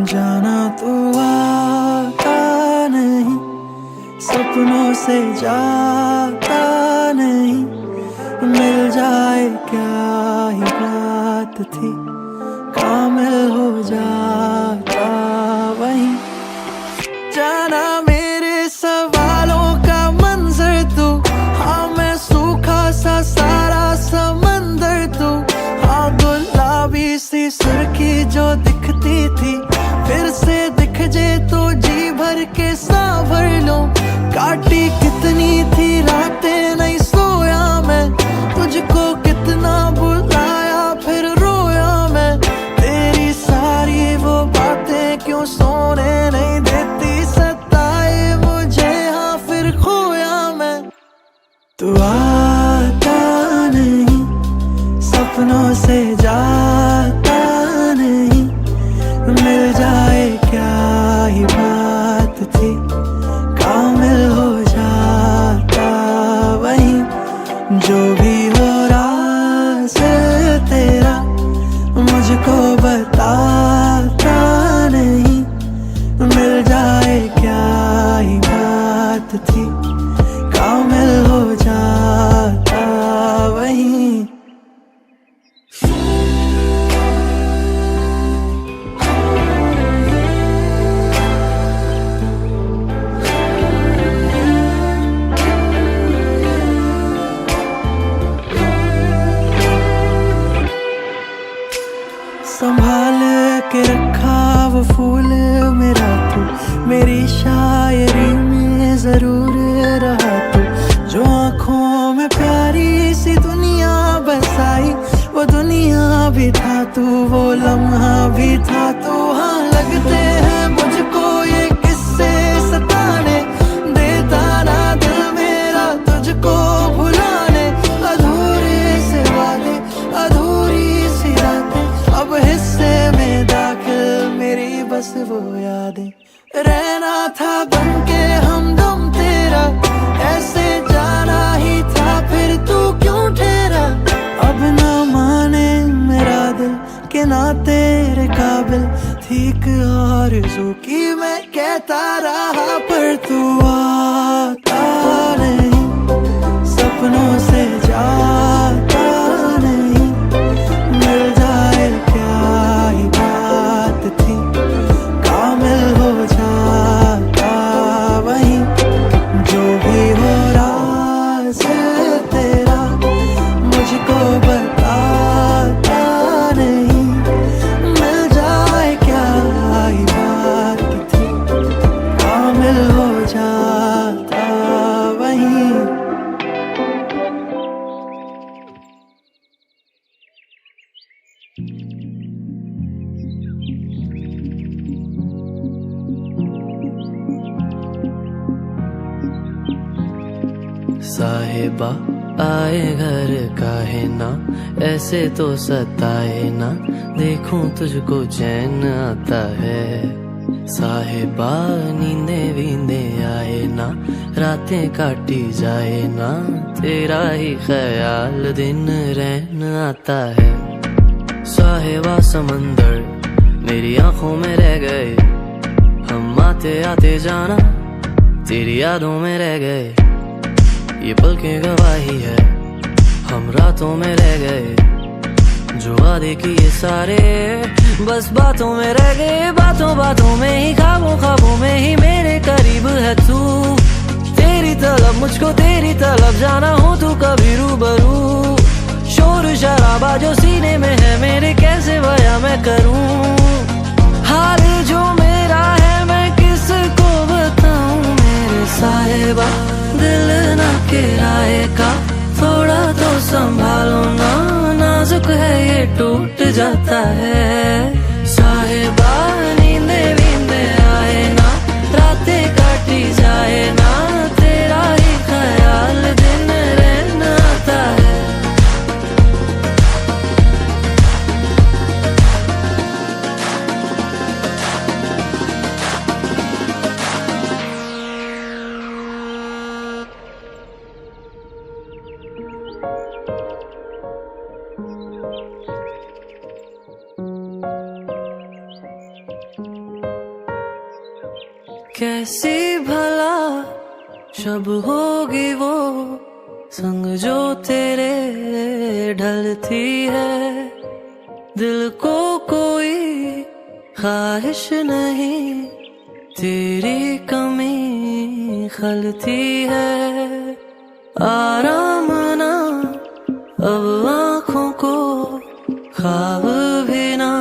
जाना तो आता नहीं, सपनों से जाता नहीं, मिल जाए क्या ही बात थी, कामिल हो जाता वहीं। जाना मेरे सवालों का मंजर तू, हाँ मैं सूखा सा सारा समंदर तू, हाँ गुलाबी सी सुर्खी जो दिखती थी फिर से दिख जे तो जी भर के सांभर लो। काटी कितनी थी रातें नहीं सोया मैं, तुझको कितना बुलाया फिर रोया मैं, तेरी सारी वो बातें क्यों सोने नहीं देती, सताए मुझे हाँ फिर खोया मैं। तू आता नहीं, सपनों से जाता नहीं, मिल जाए क्या ही बात थी, कामिल हो जाता वहीं। जो भी हो राज तेरा मुझको बताता नहीं, मिल जाए क्या ही बात थी, कामिल हो जाता वहीं। संभाल के रखा वो फूल मेरा तू, मेरी शायरी में जरूर रहा तू, जो आँखों में प्यारी सी दुनिया बसाई, वो दुनिया भी था तू, वो लम्हा भी था तू। हाँ लगते हैं मुझको ये किस्से सताने, देता ना दिल मेरा तुझको भुलाने, अधूरे से वादे अधूरी सी रातें, अब हिस्से में दाखिल मेरी बस वो यादें। रहना था बनके हमदम तेरा, ऐसे जाना ही था फिर तू क्यों ठहरा, अब ना माने मेरा दिल कि ना तेरे काबिल थी एक आरज़ू की मैं कहता रहा, पर तू आता नहीं, सपनों से जाता नहीं, मिल जाए क्या ही बात थी, कामिल हो जाता वहीं। जो भी हो राज तेरा मुझको बताता नहीं, मिल जाए क्या ही बात थी, कामिल हो जाता वहीं। साहिबा आए घर काहे ना, ऐसे तो सताए ना, देखूं तुझको चैन आता है। साहिबा नींदे वींदे आए ना, रातें काटी जाए ना, तेरा ही ख्याल दिन रहन आता है। साहिबा समंदर मेरी आंखों में रह गए, हम आते आते जाना तेरी यादों में रह गए, ये पल की गवाही है हम रातों में रह गए, जो वादे किए सारे बस बातों में रह गए, बातों बातों में ही ख्वाबों ख्वाबों में ही मेरे करीब है तू, तेरी तलब मुझको तेरी तलब जाना हो तू कभी रूबरू, शोर शराबा जो सीने में है मेरे कैसे बयां मैं करूं, हाल जो मेरा है मैं किसको बताऊं मेरे साहिबा, दिल ना किराए का थोड़ा तो संभालो ना, नाजुक है ये टूट जाता है। साहिबा नींदे वींदे आए ना, रातें काटी जाए ना, तेरा ही ख्याल दिन रहना आता है। कैसी भला शब होगी वो संग जो तेरे ढलती है। दिल को कोई ख्वाहिश नहीं तेरी कमी खलती है। आराम ना अब आँखों को ख्वाब भी ना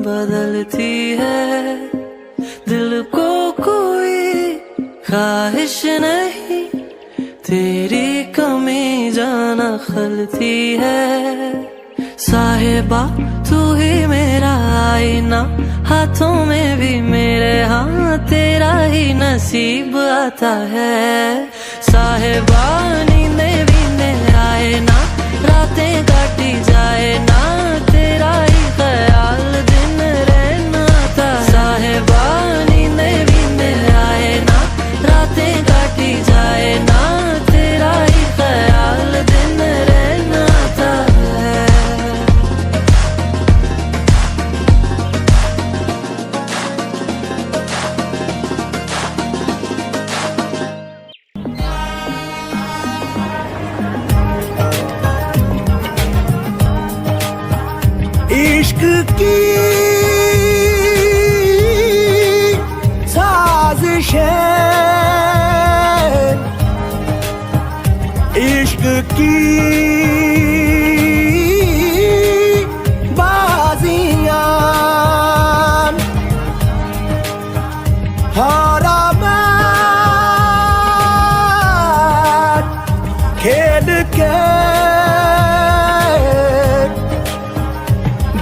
बदलती है। दिल को कोई ख्वाहिश नहीं तेरी कमी जाना खलती है। साहिबा तू ही मेरा आईना, हाथों में भी मेरे हाँ तेरा ही नसीब आता है। साहिबा नींदें भी आए ना, रातें काटी जाए ना, तेरा ही ख्याल दिन रहना था। साहिबा नींदें भी आए ना, रातें काटी जाए ना, तेरा ही ख्याल दिन रहना था। इश्क की साजिशें, इश्क की बाजियां, हारा मैं खेल के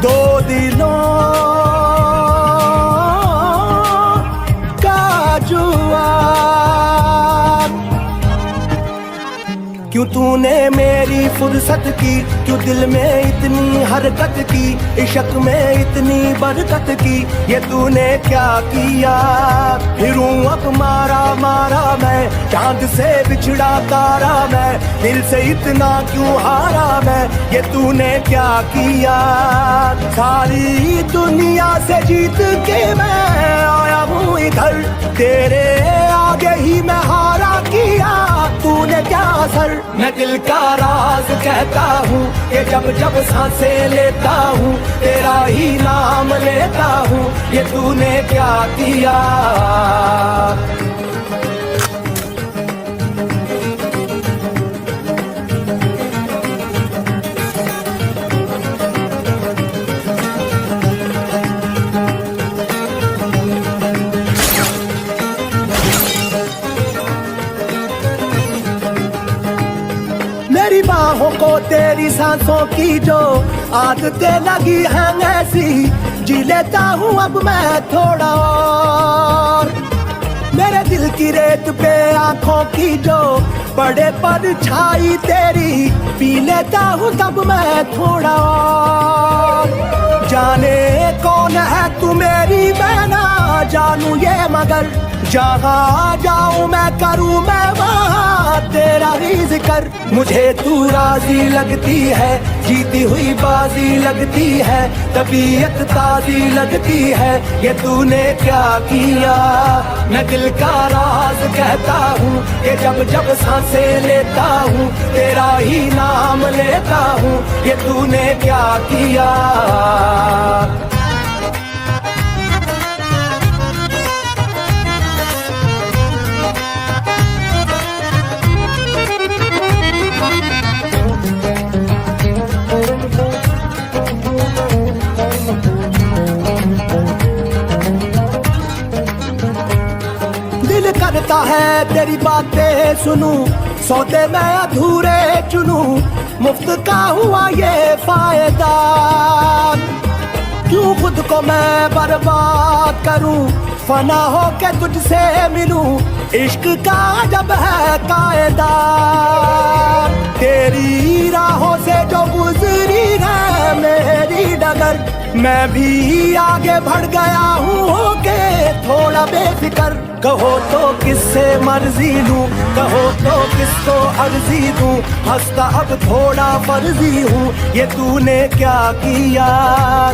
दो दिलों का जुआ। क्यों तूने मेरी फुर्सत की, क्यों दिल में इतनी हरकत की, इश्क में इतनी बरकत की, ये तूने क्या किया। फिरूं अब मारा मारा मैं, चांद से बिछड़ा तारा मैं, दिल से इतना क्यों हारा मैं, ये तूने क्या किया। सारी दुनिया से जीत के मैं आया हूँ इधर, तेरे आगे ही मैं हारा किया, तूने क्या असर। मैं दिल का राज कहता हूँ कि जब जब सांसें लेता हूँ तेरा ही नाम लेता हूँ, ये तूने क्या किया। मेरी बाहों को तेरी सांसों की जो आदतें लगी हैं ऐसी, जी लेता हूँ अब मैं थोड़ा और। मेरे दिल की रेत पे आंखों की जो बड़े पर छाई तेरी, पी लेता हूँ तब मैं थोड़ा और। जाने कौन है तू मेरी, मैं ना जानू ये मगर, जहाँ जाऊँ मैं करूँ मैं वहाँ तेरा ही जिक्र। मुझे तू राजी लगती है, जीती हुई बाजी लगती है, तबीयत ताजी लगती है, ये तूने क्या किया। मैं दिल का राज कहता हूँ कि जब जब सांसें लेता हूँ तेरा ही नाम लेता हूँ, ये तूने क्या किया। दिल करता है तेरी बातें सुनूं, सौदे मैं अधूरे चुनूं, मुफ्त का हुआ ये फायदा। क्यों खुद को मैं बर्बाद करूं, फना हो के तुझसे मिलूं, इश्क का जब है कायदा। तेरी राहों से जो गुजरी है मेरी डगर, मैं भी आगे बढ़ गया हूँ होके थोड़ा बेफिक्र। कहो तो किससे मर्जी लूं, कहो तो किसको अर्जी दूं, हंसता अब थोड़ा फर्जी हूँ, ये तूने क्या किया।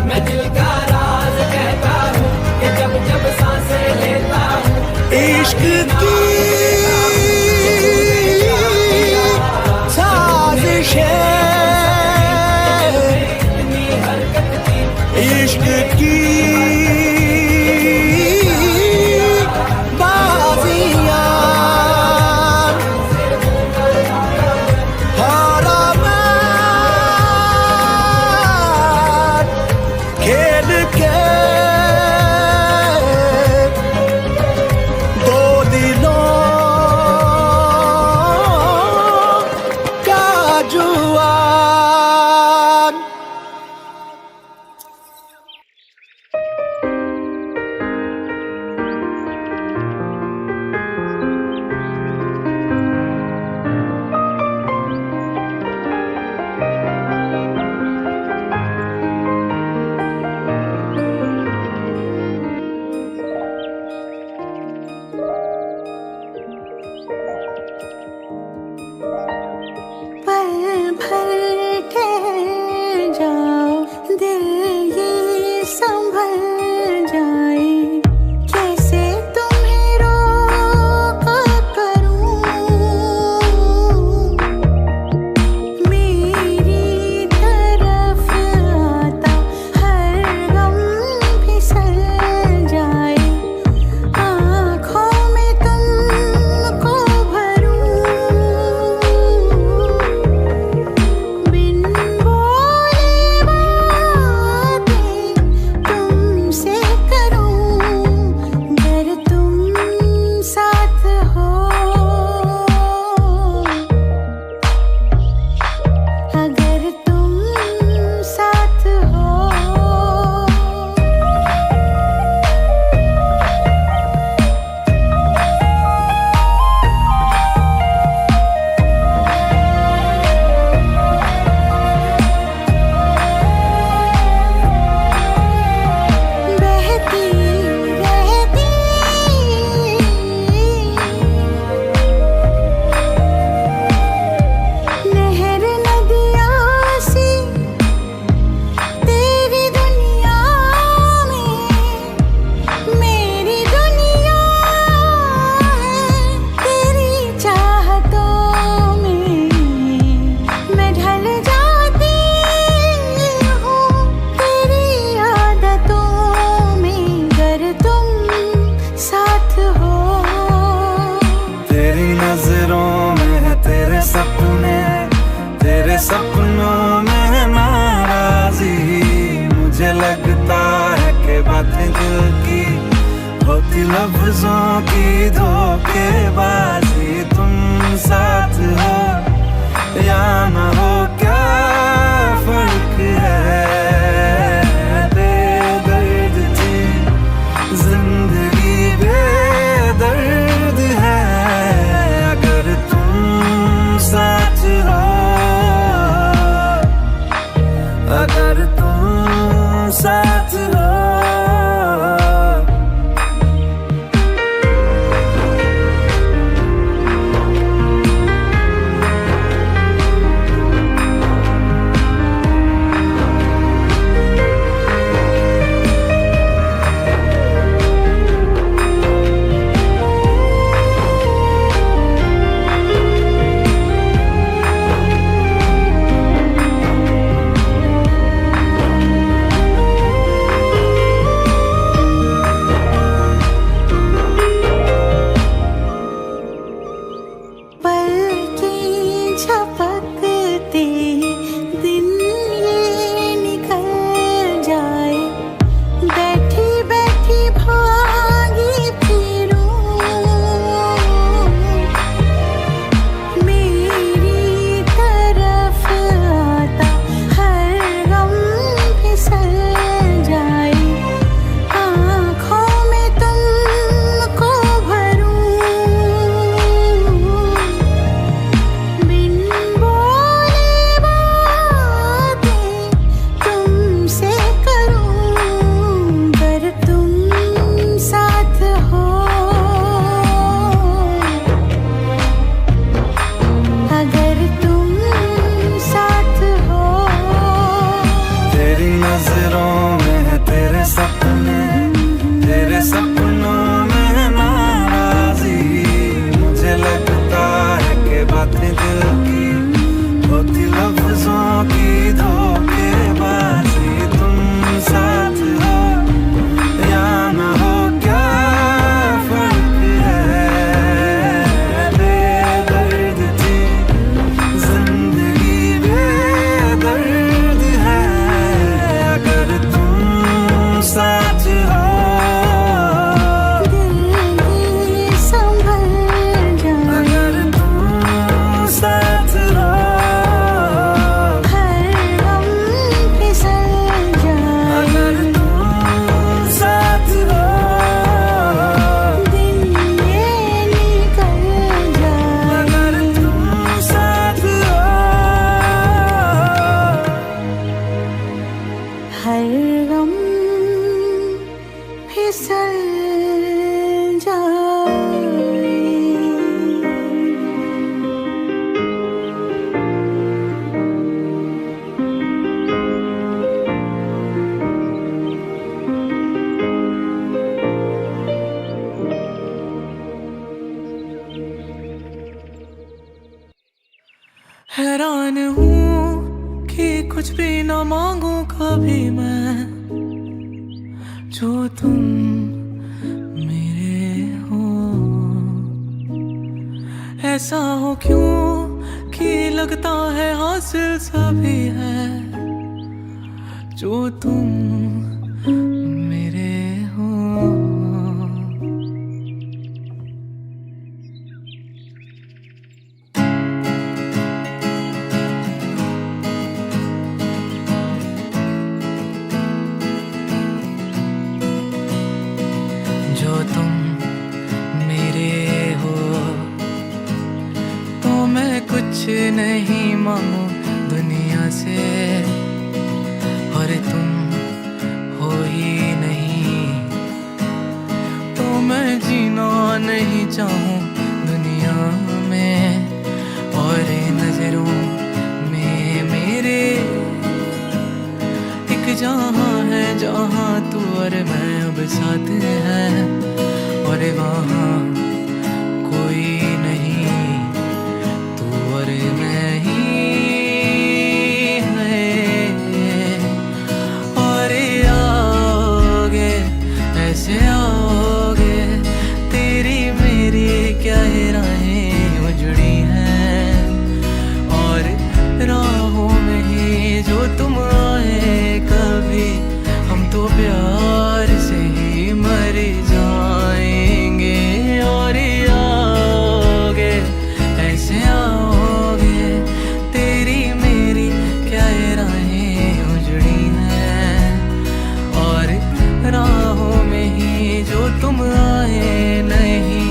मैं दिल का राज कहता हूँ कि जब जब सांसें लेता हूँ इश्क की साजिशें, इश्क की बाजियां, हारा मैं खेल के दो दिलों दिल की होती लफ्जों की धोखेबाजी। तुम साथ हो या ना हो क्या फर्क है, बेदर्द थी जिंदगी बेदर्द है अगर तुम साथ हो। हर गम फिसल जाए। हैरान हूँ कि कुछ भी ना मांगू कभी मैं, जो तुम मेरे हो। ऐसा हो क्यों कि लगता है हासिल सभी है, जो तुम मेरे हो। जो तुम मेरे हो तो मैं कुछ नहीं मांगू दुनिया से, और तुम हो ही नहीं तो मैं जीना नहीं चाहूँ दुनिया में। और नजरों में मेरे एक जहाँ है जहाँ तू और मैं अब साथ है, और वहाँ कोई नहीं तू और मैं ही है। और आओगे ऐसे आओगे, तेरी मेरी क्या राहें उजड़ी हैं, और राहों में ही जो तुम आए कभी हम तो प्यार से ही मर जाएंगे। और आओगे ऐसे आओगे, तेरी मेरी क्या राहें उजड़ी हैं, और राहों में ही जो तुम आए नहीं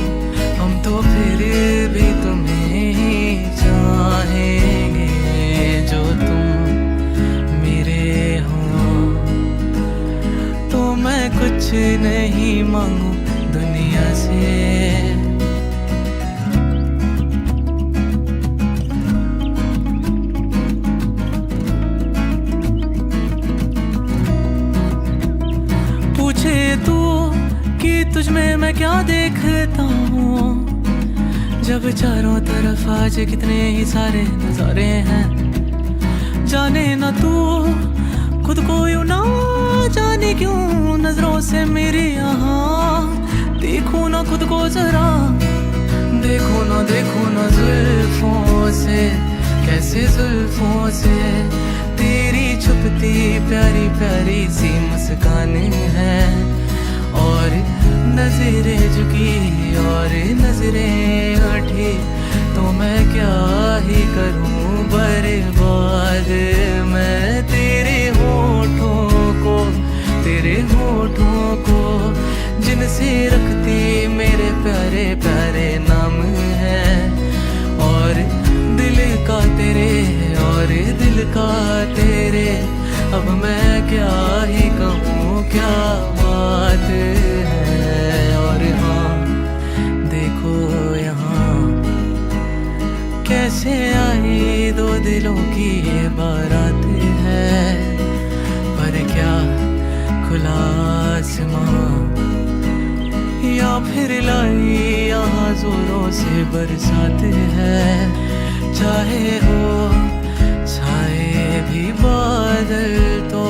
हम तो फिर भी तुम्हें ही चाहेंगे। जो तुम मेरे हो तो मैं कुछ नहीं मांगू दुनिया से। पूछे तू कि तुझ में मैं क्या देखता हूँ, जब चारों तरफ आज कितने ही सारे नजारे हैं। जाने ना तू खुद को यूं ना जाने क्यों नजरों से मेरी यहाँ देखूं ना खुद को जरा, देखो ना जुल्फों से, कैसे जुल्फों से तेरी छुपती प्यारी प्यारी सी मुस्कान है। और नजरें झुकी और नजरें उठी तो मैं क्या ही करूं बर्बाद मैं तेरे होठों को जिनसे रखती मेरे प्यारे प्यारे नाम है। और दिल का तेरे और दिल का तेरे, अब मैं क्या ही कहूँ क्या बात है। और हाँ देखो यहाँ कैसे आई दो दिलों की ये बारात है, पर क्या खुला आसमां या फिर लाई यहाँ जोरों से बरसात है। चाहे हो छाए भी बादल तो